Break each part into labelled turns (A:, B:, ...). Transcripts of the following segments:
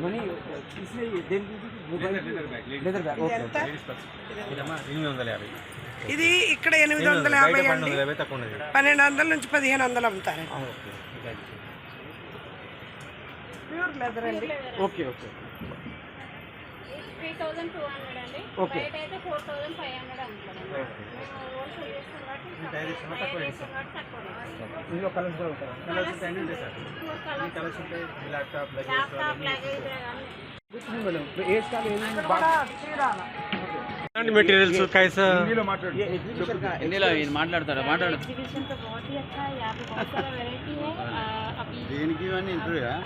A: Money leather bag okay.
B: ఇది ఇక్కడ 850 అండి. 1200 నుంచి 1500 అమ్ముతారు. ప్యూర్ లెదర్ అండి.
A: ఓకే ఓకే
C: 3200 అండి.
A: ఓకే
C: బయట అయితే 4500 అమ్ముతారు.
A: ఇందులో కలర్స్ కూడా ఉంటాయి.
C: కలర్స్ అన్ని ఉంటాయి సార్. ఈ కలర్స్ ఉంటాయి. ల్యాప్టాప్ లగేజ్
A: మేడం ఏ స్టాల్
D: मटेरियल्स कैसा
A: हिंदी लो माట్లాడతారా మాట్లాడు
C: एग्जीबिशन तो बहुत ही अच्छा है। यहाँ पे बहुत सारा वैरायटी है। अभी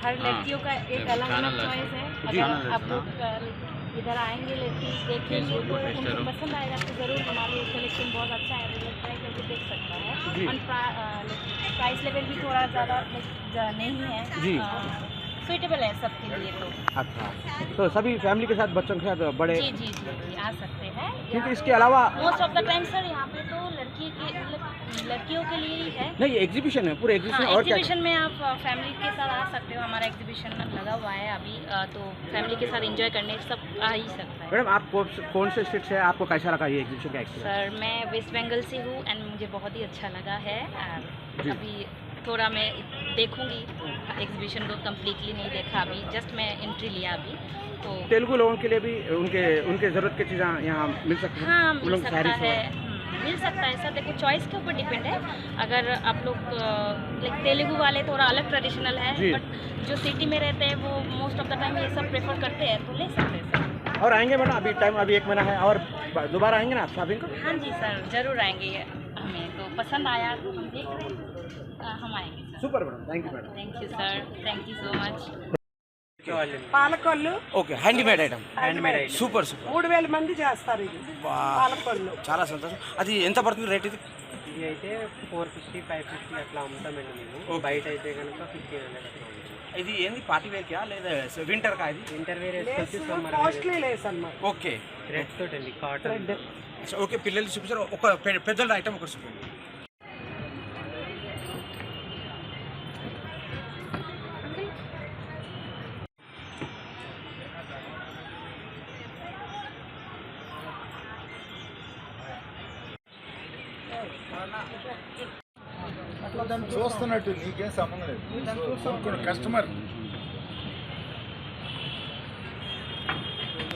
C: हर लड़कियों का एक अलग अलग चॉइस है। अगर आप लोग इधर आएंगे लड़की देखेंगे तो उनको पसंद आएगा तो जरूर हमारे कलेक्शन बहुत अच्छा है। ट्राई करके देख सकता है। और प्राइस लेवल भी थोड़ा ज़्यादा नहीं है
A: जी।
C: सुइटेबल है सबके लिए। तो
A: अच्छा तो सभी फैमिली के साथ बच्चों के साथ बड़े
C: जी जी जी जी आ सकते हैं।
A: क्योंकि इसके अलावा
C: most of the time sir यहाँ पे तो लड़कियों के लिए ही है।
A: नहीं एग्जीबिशन है पूरे एग्जीबिशन।
C: हाँ,
A: और
C: एग्जीबिशन में आप फैमिली के साथ आ सकते हो। हमारा एग्जीबिशन लगा हुआ है अभी तो फैमिली के साथ एंजॉय करने सब आ ही सकता है।
A: मैडम आप कौन से स्टेट से आपको कैसा लगा ये एग्जीबिशन का एक्सपीरियंस?
C: सर मैं वेस्ट बंगाल से हूँ एंड मुझे बहुत ही अच्छा लगा है। अभी थोड़ा मैं देखूंगी एग्जीबिशन को कम्प्लीटली नहीं देखा अभी जस्ट मैं एंट्री लिया अभी। तो
A: तेलुगु लोगों के लिए भी उनके ज़रूरत की चीज़ें यहाँ मिल सकती हैं।
C: हाँ मिल सकता है मिल सकता है सर। देखो चॉइस के ऊपर डिपेंड है। अगर आप लोग लाइक तेलुगु वाले थोड़ा अलग ट्रेडिशनल है बट जो सिटी में रहते हैं वो मोस्ट ऑफ द टाइम ये सब प्रेफर करते हैं तो ले सकते हैं सर।
A: और आएंगे मैडम अभी टाइम अभी 1 महीना है और दोबारा आएंगे ना आप शॉपिंग को?
C: हाँ जी सर ज़रूर आएंगे। हमें तो पसंद आया तो हम देख रहे हैं हम आएंगे sir.
A: Super madam thank you madam.
C: Thank you sir thank you so much.
B: Palakollu
A: okay handmade item super super
B: 3000 మంది చేస్తారు ఇది పాలకొల్లు.
A: చాలా సంతోషం. అది ఎంత పడుతుంది రేట్ ఇది?
D: ఇది అయితే 450 550 అట్లా అమ్ముతామండి మేము. బయట అయితే కనుక 1500 అట్లా అమ్ముతాం.
A: ఇది ఏంది పార్టీ వేర్ కా లేదా వింటర్ కా? ఇది
D: వింటర్ వేర్ వేసుకొచ్చి సమ్మర్
B: కాస్ట్లీ లేస్ అన్నమాట.
A: ఓకే
D: థ్రెడ్ తోటి అండి కాటన్.
A: ఓకే పిల్లలు చూపించారు ఒక పెద్దల ఐటమ్ ఒకటి చూపించండి.
E: చూస్తున్నట్టు నీకేం సంబంధం లేదు. కస్టమర్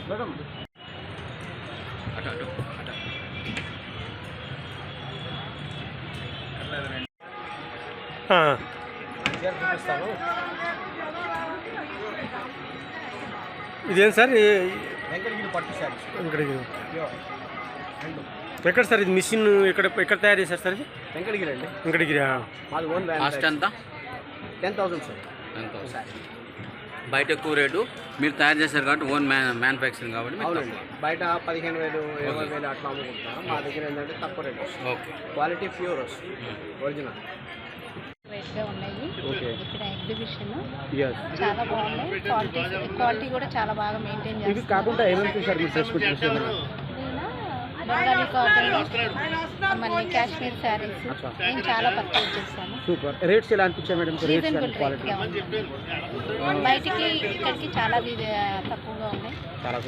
A: మేడం
D: ఇదేం సార్
E: వెంకటగిరి పట్టు శారీస్
D: ఎక్కడ సార్ ఇది మిషన్ ఎక్కడ తయారు చేశారు సార్ ఇది?
A: వెంకటగిరి అండి.
D: వెంకటగిరి
A: మాది ఓన్
F: కాస్ట్ ఎంత?
A: 10,000 సార్.
F: 10,000 బయట ఎక్కువ రేటు మీరు తయారు చేశారు కాబట్టి ఓన్ మ్యానుఫ్యాక్చరింగ్ కాబట్టి మీకు
A: అవునండి బయట 15,000 20,000 అట్లా అమ్ముకుంటున్నాం. మా దగ్గర ఏంటంటే తక్కువ రేట్ వస్తుంది.
F: ఓకే
A: క్వాలిటీ ప్యూర్ వస్తుంది ఒరిజినల్.
C: గా ఉన్నాయి ఇక్కడ ఎగ్జిబిషన్
A: yes
C: చాలా బాగున్నాయి. క్వాలిటీ కూడా చాలా బాగా మెయింటైన్ చేస్తారు.
A: ఇవి కాకుండా ఏమేమి చూసారు మీరు డ్రెస్ కుట్టి చూసారు?
C: బెంగాలీ కాటన్ మళ్ళీ కాశ్మీర్ శారీస్ నేను చాలా పర్చేజ్ చేశాను.
A: సూపర్. రేట్స్ ఎలా అనిపించాయి మేడం? రేట్స్
C: రీజనబుల్
A: క్వాలిటీ
C: బయటికి ఇక్కడికి చాలా తక్కువగా ఉన్నాయి.
A: చాలా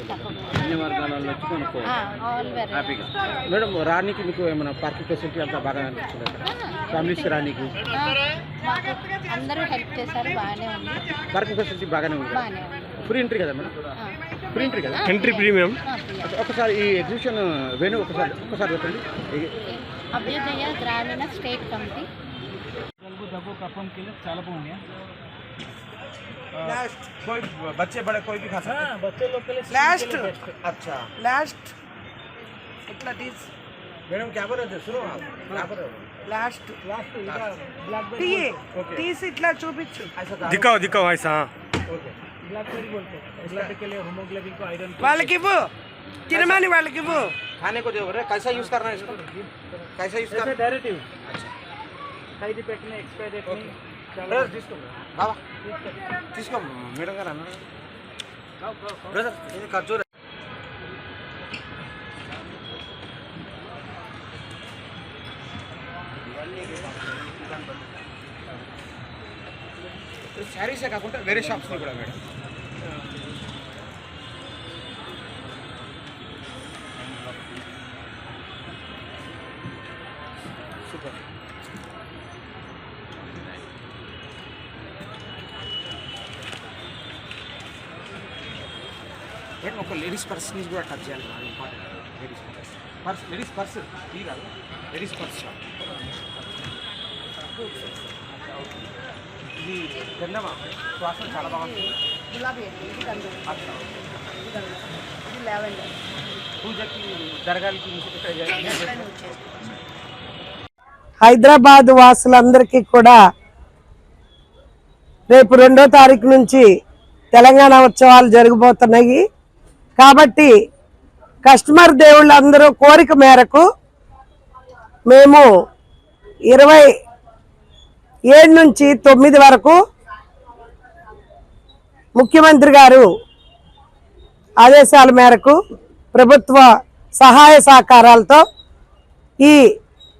F: అన్ని వర్గాల వాళ్ళు వచ్చి కొనుక్కోవాలి
C: ఆల్
F: హ్యాపీగా.
A: మేడం రానికి మీకు ఏమైనా పార్కింగ్ ఫెసిలిటీ అంతా బాగా అనిపించింది ఫ్యామిలీస్ రానికి?
C: అందరూ హెల్ప్ చేశారు బాగానే ఉంది.
A: పార్కింగ్ ఫెసిలిటీ బాగానే ఉంది.
C: బాగానే ఉంది.
A: ఫ్రీ ఎంట్రీ కదా మేడం? ఫ్రీ ఎంట్రీ కదా?
D: Entry premium.
A: ఒకసారి ఈ ఎగ్జిబిషన్ వేణు ఒకసారి చెప్పండి.
C: అభ్యుదయ గ్రామీణ స్టేట్ కమిటీ
E: చాలా బాగున్నాయి.
A: कोई बच्चे बड़े कोई भी खा सकते हैं?
E: बच्चे लोग के लिए
B: लास्ट
A: अच्छा
B: लास्ट इतना तीस
A: मैडम क्या बोल रहे थे? सुनो आप क्या बोल रहे हो?
B: लास्ट
E: लास्ट ब्लैकबेरी
B: తీయే
A: Okay.
B: తీసి ఇట్లా చూపించు.
A: ऐसा
D: दिखाओ ऐसा.
A: ओके
E: ब्लैकबेरी बोलते हैं. ब्लड के लिए हीमोग्लोबिन को आयरन
B: వాళ్ళకి ఇవ్వు తినమని వాళ్ళకి ఇవ్వు.
A: खाने को जो हो रहा है कैसा यूज करना है इसको, कैसा यूज करना
E: डायरेक्ट यूज ఖైదీ పెట్టిన ఎక్స్పైర్ డేట్ ని
A: బ్రదర్ తీసుకో బాబా తీసుకో మేడం గారు అన్నారు బ్రదర్ ఇది ఖర్జూర శారీసే కాకుండా వేరే షాప్స్ కూడా మేడం. సూపర్. మేడం ఒక లేడీస్ పర్స్ని కూడా టచ్ చేయాలి మేడం, ఇంపార్టెంట్. లేడీస్ పర్స్ ఈ కాదు, లేడీస్ పర్స్ షాప్. ఇది గంధమా వాసన చాలా బాగుంటుంది. పూజకి దర్గాలకి
B: హైదరాబాద్ వాసులందరికీ కూడా రేపు 2వ తారీఖు నుంచి తెలంగాణ ఉత్సవాలు జరగబోతున్నాయి. కాబట్టి కస్టమర్ దేవుళ్ళందరూ కోరిక మేరకు మేము 27 నుంచి 9 వరకు ముఖ్యమంత్రి గారు ఆదేశాల మేరకు ప్రభుత్వ సహాయ సహకారాలతో ఈ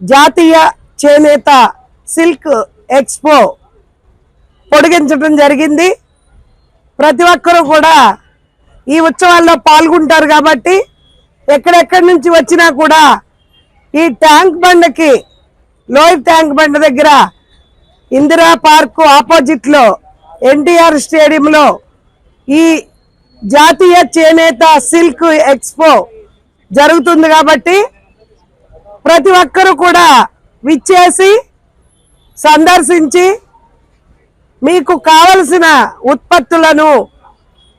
B: జాతీయ చేనేత సిల్క్ ఎక్స్పో పొడిగించడం జరిగింది. ప్రతి ఒక్కరూ కూడా ఈ ఉత్సవాల్లో పాల్గొంటారు. కాబట్టి ఎక్కడెక్కడి నుంచి వచ్చినా కూడా ఈ ట్యాంక్ బండ్కి, లోయర్ ట్యాంక్ బండ్ దగ్గర ఇందిరా పార్కు ఆపోజిట్లో ఎన్టీఆర్ స్టేడియంలో ఈ జాతీయ చేనేత సిల్క్ ఎక్స్పో జరుగుతుంది. కాబట్టి ప్రతి ఒక్కరూ కూడా విచ్చేసి సందర్శించి మీకు కావలసిన ఉత్పత్తులను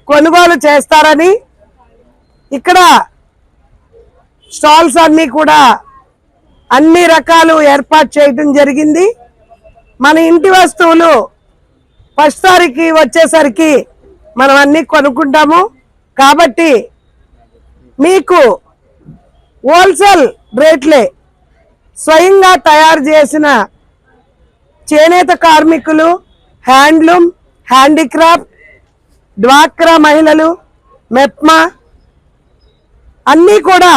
B: కొనుగోలు చేస్తారని, ఇక్కడ స్టాల్స్ అన్నీ కూడా అన్ని రకాలు ఏర్పాటు చేయడం జరిగింది. మన ఇంటి వస్తువులు ఫస్ట్ తారీఖు వచ్చేసరికి మనం అన్నీ కొనుక్కుంటాము. కాబట్టి మీకు హోల్సేల్ రేట్లే స్వయంగా తయారు చేసిన చేనేత కార్మికులు, హ్యాండ్లూమ్, హ్యాండీక్రాఫ్ట్, డ్వాక్రా మహిళలు, మెప్మా అన్నీ కూడా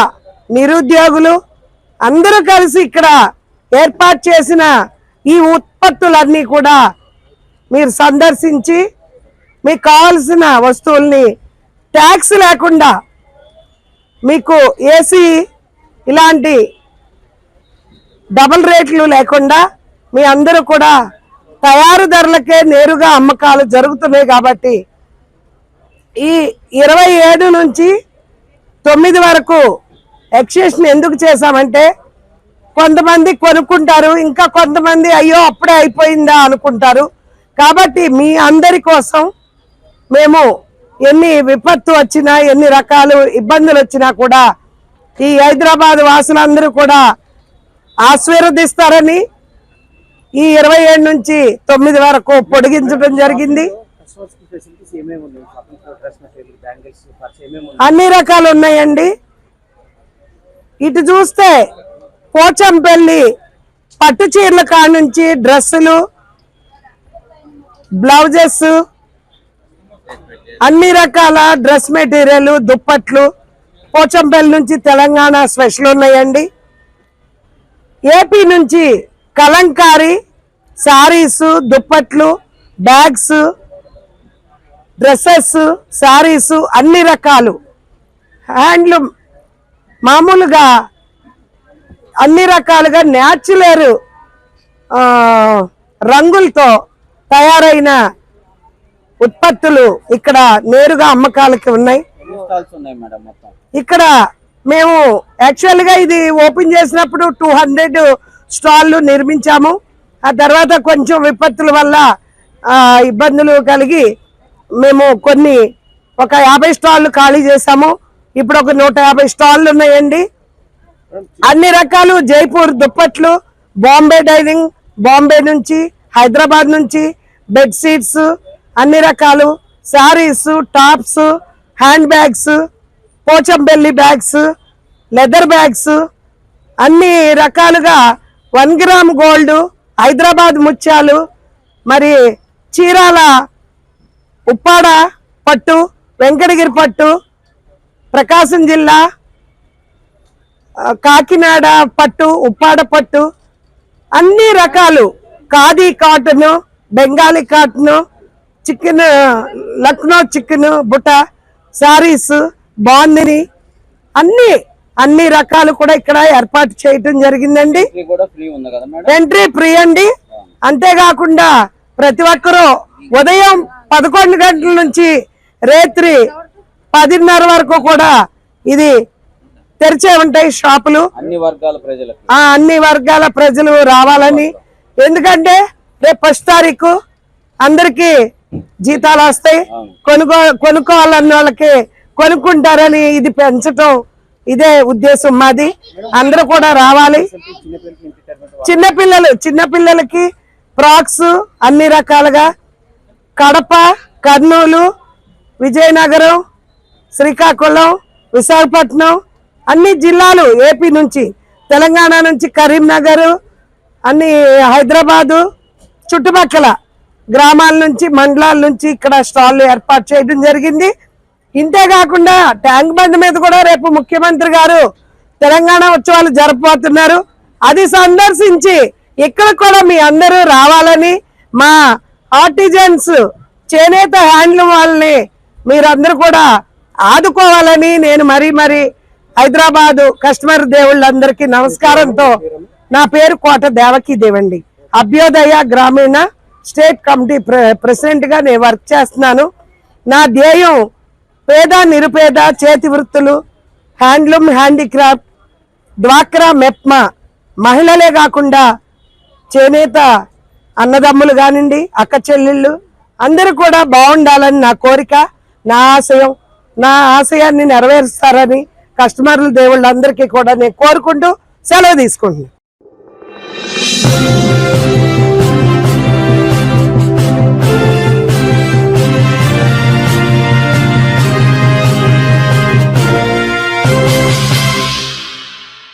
B: నిరుద్యోగులు అందరూ కలిసి ఇక్కడ ఏర్పాటు చేసిన ఈ ఉత్పత్తులన్నీ కూడా మీరు సందర్శించి మీకు కావాల్సిన వస్తువుల్ని ట్యాక్స్ లేకుండా, మీకు ఏసీ ఇలాంటి డబుల్ రేట్లు లేకుండా మీ అందరూ కూడా తయారు ధరలకే నేరుగా అమ్మకాలు జరుగుతున్నాయి. కాబట్టి ఈ 27 నుంచి 9 వరకు ఎక్స్టెన్షన్ ఎందుకు చేశామంటే, కొంతమంది కొనుక్కుంటారు, ఇంకా కొంతమంది అయ్యో అప్పుడే అయిపోయిందా అనుకుంటారు. కాబట్టి మీ అందరి కోసం మేము ఎన్ని విపత్తు వచ్చినా, ఎన్ని రకాలు ఇబ్బందులు వచ్చినా కూడా ఈ హైదరాబాద్ వాసులందరూ కూడా ఆశీర్వదిస్తారని ఈ 27 నుంచి 9 వరకు పొడిగించడం జరిగింది. అన్ని రకాలు ఉన్నాయండి. ఇటు చూస్తే పోచంపల్లి పట్టు చీరల కాడ నుంచి డ్రెస్సులు, బ్లౌజెస్, అన్ని రకాల డ్రెస్ మెటీరియల్, దుప్పట్లు పోచంపల్లి నుంచి తెలంగాణ స్పెషల్ ఉన్నాయండి. ఏపీ నుంచి కలంకారీ శారీస్, దుప్పట్లు, బ్యాగ్స్, డ్రెస్సెస్, శారీస్ అన్ని రకాలు, హ్యాండ్లూమ్ మామూలుగా అన్ని రకాలుగా న్యాచురల్ రంగులతో తయారైన ఉత్పత్తులు ఇక్కడ నేరుగా అమ్మకాలకి ఉన్నాయి. ఇక్కడ మేము యాక్చువల్గా ఇది ఓపెన్ చేసినప్పుడు 200 స్టాళ్ళు నిర్మించాము. ఆ తర్వాత కొంచెం విపత్తుల వల్ల ఇబ్బందులు కలిగి మేము ఒక 50 స్టాళ్ళు ఖాళీ చేసాము. ఇప్పుడు ఒక 150 స్టాళ్ళు ఉన్నాయండి. అన్ని రకాలు జైపూర్ దుప్పట్లు, బాంబే డైనింగ్, బాంబే నుంచి, హైదరాబాద్ నుంచి బెడ్షీట్స్, అన్ని రకాలు saris, tops, hand bags, Pochampally bags, leather bags, అన్ని రకాలుగా 1 గ్రామ్ గోల్డ్, హైదరాబాద్ ముత్యాలు, మరి చీరాల ఉప్పాడ పట్టు, వెంకటగిరి పట్టు, ప్రకాశం జిల్లా కాకినాడ పట్టు, ఉప్పాడ పట్టు, అన్ని రకాలు, khadi cotton, Bengali cotton, chicken, Lucknow chicken, బుట్ట శారీస్, బాందిని, అన్ని రకాలు కూడా ఇక్కడ ఏర్పాటు చేయటం జరిగిందండి.
F: కూడా ఫ్రీ ఉంది కదా మేడం?
B: ఎంట్రీ ఫ్రీ అండి. అంతేకాకుండా ప్రతి ఒక్కరూ ఉదయం 11 గంటల నుంచి రాత్రి 10:30 వరకు కూడా ఇది తెరిచే ఉంటాయి షాపులు. అన్ని వర్గాల ప్రజలు రావాలని, ఎందుకంటే రేపు 1 తారీఖు అందరికి జీతాలు వస్తాయి, కొనుక్కోవాలన్న వాళ్ళకి కొనుక్కుంటారని ఇది పెంచటం, ఇదే ఉద్దేశం మాది. అందరూ కూడా రావాలి. చిన్నపిల్లలకి ఫ్రాక్స్ అన్ని రకాలుగా కడప, కర్నూలు, విజయనగరం, శ్రీకాకుళం, విశాఖపట్నం, అన్ని జిల్లాలు, ఏపీ నుంచి, తెలంగాణ నుంచి కరీంనగర్, అన్ని హైదరాబాదు చుట్టుపక్కల గ్రామాల నుంచి, మండలాల నుంచి ఇక్కడ స్టాల్ ఏర్పాటు చేయడం జరిగింది. ఇంతేకాకుండా ట్యాంక్ బండ్ మీద కూడా రేపు ముఖ్యమంత్రి గారు తెలంగాణ ఉత్సవాలు జరపబోతున్నారు. అది సందర్శించి ఇక్కడ కూడా మీ అందరూ రావాలని, మా ఆర్టిజన్స్ చేనేత హ్యాండ్లూమ్ వాళ్ళని మీరందరూ కూడా ఆదుకోవాలని నేను మరీ హైదరాబాదు కస్టమర్ దేవుళ్ళందరికీ నమస్కారంతో, నా పేరు కోట దేవకీ దేవండి, అభ్యోదయ గ్రామీణ స్టేట్ కమిటీ ప్రెసిడెంట్ గా నేను వర్క్ చేస్తున్నాను. నా ధ్యేయం పేద నిరుపేద చేతి వృత్తులు, హ్యాండ్లూమ్, హ్యాండీక్రాఫ్ట్, డ్వాక్రా, మెప్మా మహిళలే కాకుండా చేనేత అన్నదమ్ములు కానివ్వండి, అక్క చెల్లెళ్ళు అందరూ కూడా బాగుండాలని నా కోరిక, నా ఆశయం. నా ఆశయాన్ని నెరవేరుస్తారని కస్టమర్లు దేవుళ్ళందరికీ కూడా నేను కోరుకుంటూ సెలవు తీసుకుంటున్నాను.